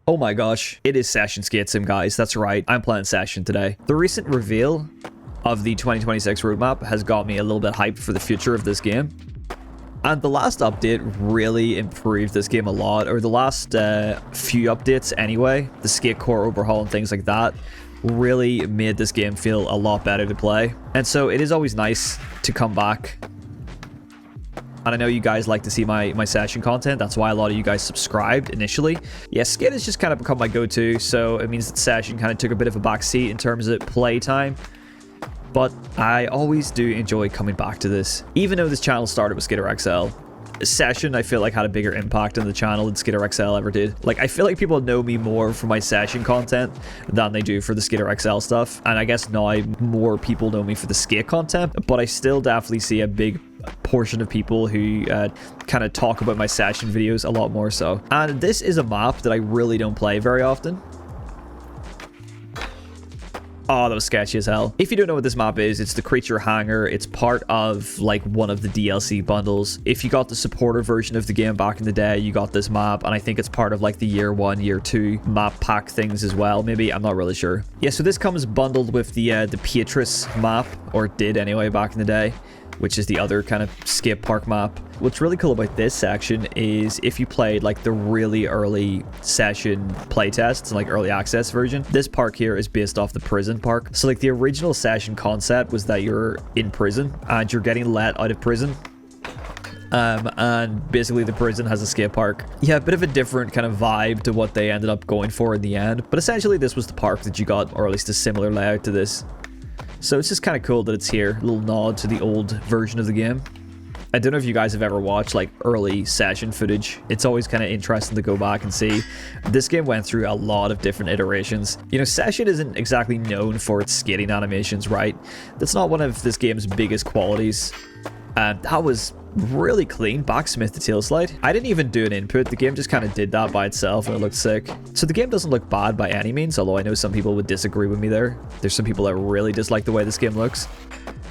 Oh my gosh, it is Session Skate Sim, guys. That's right, I'm playing Session today. The recent reveal of the 2026 roadmap has got me a little bit hyped for the future of this game. And the last update really improved this game a lot, or the last few updates anyway, the skate core overhaul and things like that, really made this game feel a lot better to play. And so it is always nice to come back. And I know you guys like to see my session content. That's why a lot of you guys subscribed initially. Yeah, skate has just kind of become my go-to, so it means that session kind of took a bit of a backseat in terms of playtime. But I always do enjoy coming back to this. Even though this channel started with Skater XL, Session I feel like had a bigger impact on the channel than Skater XL ever did. Like, I feel like people know me more for my Session content than they do for the Skater XL stuff. And I guess now more people know me for the skate content, but I still definitely see a big portion of people who kind of talk about my Session videos a lot more so. And this is a map that I really don't play very often. Oh, that was sketchy as hell. If you don't know what this map is, it's the Creature Hangar. It's part of like one of the DLC bundles. If you got the supporter version of the game back in the day, you got this map, and I think it's part of like the year 1, year 2 map pack things as well. Maybe, I'm not really sure. Yeah, so this comes bundled with the Beatrice map, or it did anyway back in the day, which is the other kind of skate park map. What's really cool about this section is if you played like the really early Session playtests, like early access version, this park here is based off the prison park. So like the original Session concept was that you're in prison and you're getting let out of prison. And basically the prison has a skate park. Yeah, a bit of a different kind of vibe to what they ended up going for in the end. But essentially this was the park that you got, or at least a similar layout to this. So it's just kind of cool that it's here. A little nod to the old version of the game. I don't know if you guys have ever watched like early Session footage. It's always kind of interesting to go back and see. This game went through a lot of different iterations. You know, Session isn't exactly known for its skating animations, right? That's not one of this game's biggest qualities. And that was really clean. Backsmith to tail slide. I didn't even do an input. The game just kind of did that by itself and it looked sick. So the game doesn't look bad by any means, although I know some people would disagree with me there. There's some people that really dislike the way this game looks.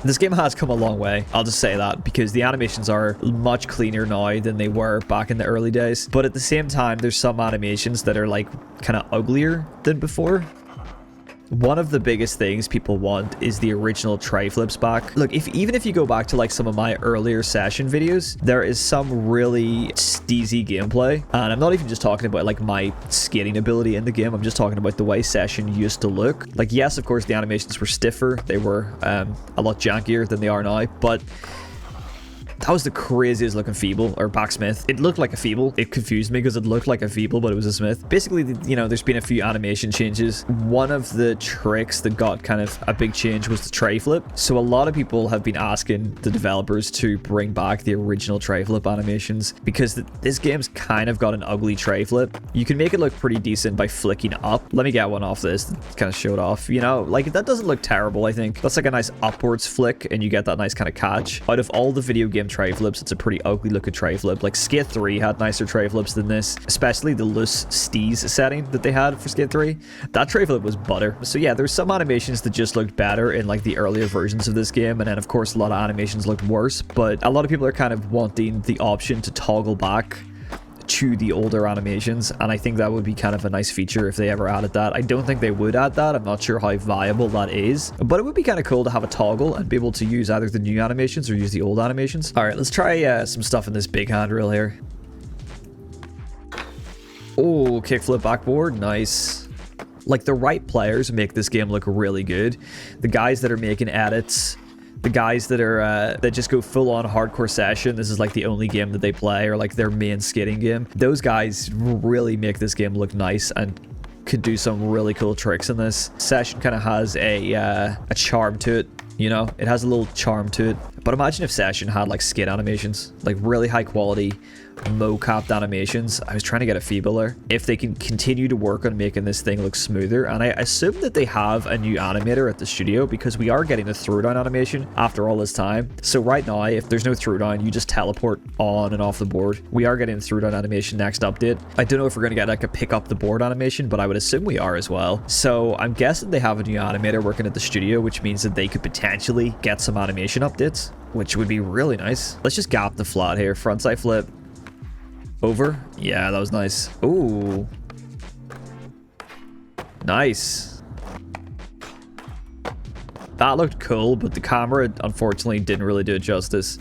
This game has come a long way, I'll just say that, because the animations are much cleaner now than they were back in the early days. But at the same time, there's some animations that are like kind of uglier than before. One of the biggest things people want is the original tray flips back. Look, even if you go back to like some of my earlier Session videos, there is some really steezy gameplay. And I'm not even just talking about like my skating ability in the game. I'm just talking about the way Session used to look. Like, yes, of course, the animations were stiffer. They were a lot jankier than they are now, but that was the craziest looking Feeble, or Backsmith. It looked like a Feeble. It confused me because it looked like a Feeble, but it was a Smith. Basically, you know, there's been a few animation changes. One of the tricks that got kind of a big change was the tray flip. So a lot of people have been asking the developers to bring back the original tray flip animations because this game's kind of got an ugly tray flip. You can make it look pretty decent by flicking up. Let me get one off this to kind of show it off. You know, like that doesn't look terrible, I think. That's like a nice upwards flick and you get that nice kind of catch. Out of all the video game tray flips, it's a pretty ugly looking tray flip. Like Skate 3 had nicer tray flips than this, especially the loose steez setting that they had for Skate 3. That tray flip was butter. So yeah, there's some animations that just looked better in like the earlier versions of this game, and then of course a lot of animations looked worse, but a lot of people are kind of wanting the option to toggle back to the older animations, and I think that would be kind of a nice feature if they ever added that. I don't think they would add that. I'm not sure how viable that is, but it would be kind of cool to have a toggle and be able to use either the new animations or use the old animations. All right, let's try some stuff in this big handrail here. Oh, kickflip backboard, nice. Like, the right players make this game look really good. The guys that are making edits, the guys that are that just go full on hardcore Session, this is like the only game that they play, or like their main skating game, those guys really make this game look nice and could do some really cool tricks in this. Session kind of has a charm to it, you know, it has a little charm to it. But imagine if Session had like skate animations, like really high quality mo-capped animations. I was trying to get a Feeble there. If they can continue to work on making this thing look smoother, and I assume that they have a new animator at the studio because we are getting a throwdown animation after all this time. So right now, if there's no throwdown, you just teleport on and off the board. We are getting a throwdown animation next update. I don't know if we're going to get like a pick up the board animation, but I would assume we are as well. So I'm guessing they have a new animator working at the studio, which means that they could potentially get some animation updates, which would be really nice. Let's just gap the flat here. Frontside flip. Over. Yeah, that was nice. Ooh. Nice. That looked cool, but the camera unfortunately didn't really do it justice.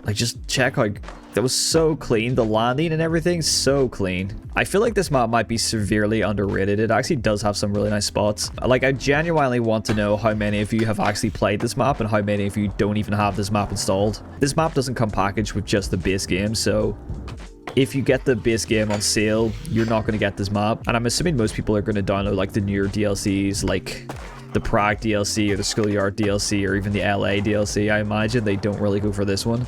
Like, just check how... That was so clean. The landing and everything, so clean. I feel like this map might be severely underrated. It actually does have some really nice spots. Like, I genuinely want to know how many of you have actually played this map and how many of you don't even have this map installed. This map doesn't come packaged with just the base game, so if you get the base game on sale, you're not going to get this map. And I'm assuming most people are going to download like the newer DLCs, like the Prague DLC or the Schoolyard DLC or even the LA DLC. I imagine they don't really go for this one.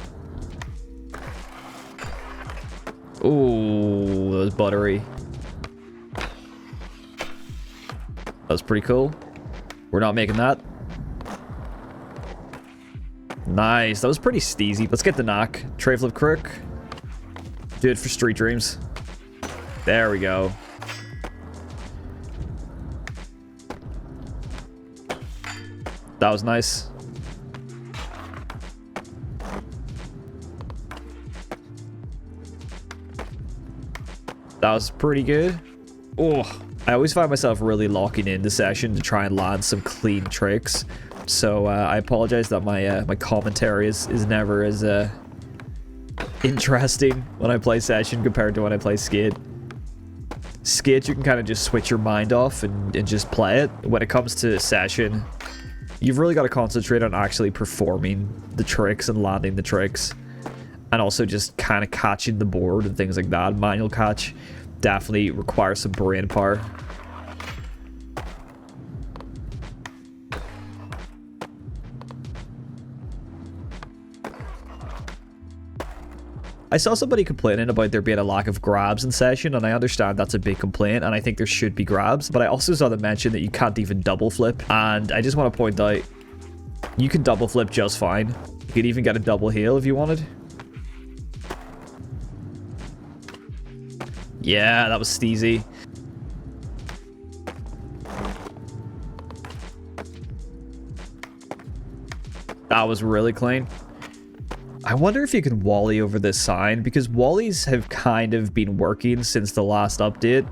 Ooh, that was buttery. That was pretty cool. We're not making that. Nice. That was pretty steezy. Let's get the knock. Tray flip crook. Do it for Street Dreams. There we go. That was nice. That was pretty good. Oh, I always find myself really locking in the session to try and land some clean tricks. So I apologize that my commentary is never as interesting when I play session compared to when I play skate. Skate, you can kind of just switch your mind off and just play it. When it comes to session, you've really got to concentrate on actually performing the tricks and landing the tricks. And also just kind of catching the board and things like that. Manual catch definitely requires some brain power. I saw somebody complaining about there being a lack of grabs in session, and I understand that's a big complaint, and I think there should be grabs, but I also saw them mention that you can't even double flip, and I just want to point out, you can double flip just fine. You could even get a double heel if you wanted. Yeah, that was steezy. That was really clean. I wonder if you can wally over this sign, because wallies have kind of been working since the last update.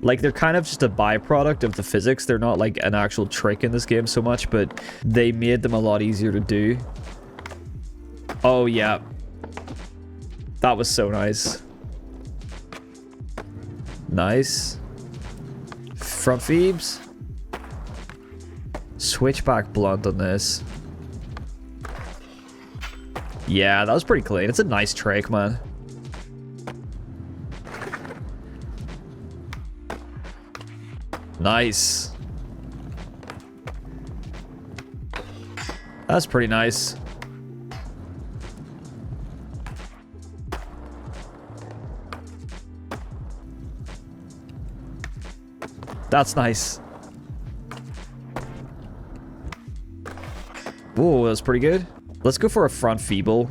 Like, they're kind of just a byproduct of the physics. They're not like an actual trick in this game so much, but they made them a lot easier to do. Oh, yeah. That was so nice. Nice. Front Phoebes. Switchback blunt on this. Yeah, that was pretty clean. It's a nice trick, man. Nice. That's pretty nice. That's nice. Whoa, that's pretty good. Let's go for a front feeble.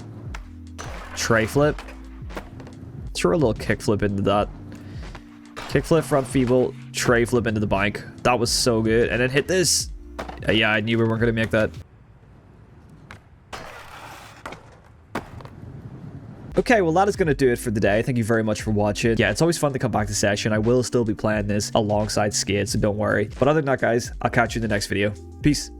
Tray flip. Throw a little kick flip into that. Kick flip, front feeble, tray flip into the bank. That was so good. And then hit this. Yeah, I knew we weren't going to make that. Okay, well, that is going to do it for the day. Thank you very much for watching. Yeah, it's always fun to come back to session. I will still be playing this alongside skate, so don't worry. But other than that, guys, I'll catch you in the next video. Peace.